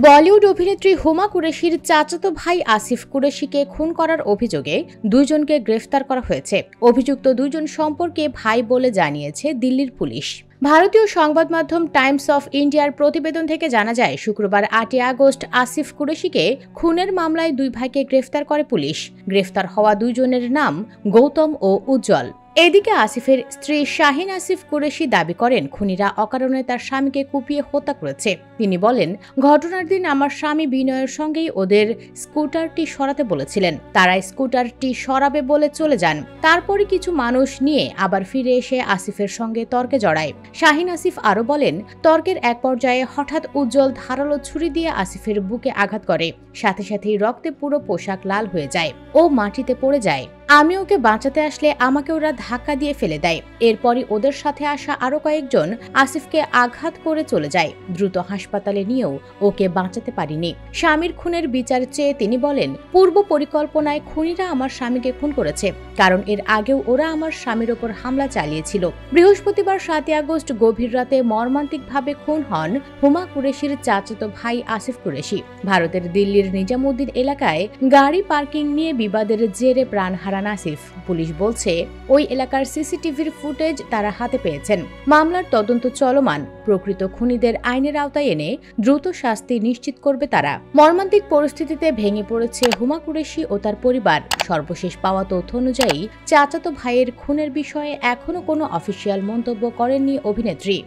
বলিউড অভিনেত্রী হুমা কুরেশির চাচাতো ভাই আসিফ কুরেশিকে খুন করার অভিযোগে দুইজনকে গ্রেফতার করা হয়েছে। অভিযুক্ত দুইজন সম্পর্কে ভাই বলে জানিয়েছে দিল্লির পুলিশ। ভারতীয় সংবাদ মাধ্যম টাইমস অফ ইন্ডিয়ার প্রতিবেদন থেকে জানা যায়, শুক্রবার 8 আগস্ট আসিফ কুরেশিকে খুনের মামলায় দুই ভাইকে গ্রেফতার করে পুলিশ। গ্রেফতার হওয়া দুইজনের নাম গৌতম ও উজ্জ্বল। এদিকে আসিফের স্ত্রী শাহিন আসিফ কুরেশি দাবি করেন, খুনিরা অকারণে তার স্বামীকে কুপিয়ে হত্যা করেছে। তিনি বলেন, ঘটনার দিন আমার স্বামী বিনয়ের সঙ্গেই ওদের স্কুটারটি সরাতে বলেছিলেন। তারা স্কুটারটি সরাবে বলে চলে যান। তারপরে কিছু মানুষ নিয়ে আবার ফিরে এসে আসিফের সঙ্গে তর্কে জড়ায়। শাহিন আসিফ আরও বলেন, তর্কের এক পর্যায়ে হঠাৎ উজ্জ্বল ধারালো ছুরি দিয়ে আসিফের বুকে আঘাত করে। সাথে সাথেই রক্তে পুরো পোশাক লাল হয়ে যায়। ও মাটিতে পড়ে যায়। আমি ওকে বাঁচাতে আসলে আমাকে ওরা ধাক্কা দিয়ে ফেলে দেয়। এরপরই ওদের সাথে আসা আরো কয়েকজন আসিফকে আঘাত করে চলে যায়। দ্রুত হাসপাতালে নিয়েও ওকে বাঁচাতে পারিনি। স্বামীর খুনের বিচার চেয়ে তিনি বলেন, পূর্ব পরিকল্পনায় খুনিরা আমার স্বামীকে খুন করেছে, কারণ এর আগেও ওরা আমার স্বামীর ওপর হামলা চালিয়েছিল। বৃহস্পতিবার 7 আগস্ট গভীর রাতে মর্মান্তিকভাবে খুন হন হুমা কুরেশির চাচাতো ভাই আসিফ কুরেশি। ভারতের দিল্লির নিজামুদ্দিন এলাকায় গাড়ি পার্কিং নিয়ে বিবাদের জেরে প্রাণ হারান আসিফ। পুলিশ বলছে, ওই এলাকার সিসিটিভির ফুটেজ তারা হাতে পেয়েছেন। মামলার তদন্ত চলমান। প্রকৃত খুনিদের আইনের আওতায় এনে দ্রুত শাস্তি নিশ্চিত করবে তারা। মর্মান্তিক পরিস্থিতিতে ভেঙে পড়েছে হুমা কুরেশি ও তার পরিবার। সর্বশেষ পাওয়া তথ্য অনুযায়ী চাচাতো ভাইয়ের খুনের বিষয়ে এখনো কোনো অফিসিয়াল মন্তব্য করেননি অভিনেত্রী।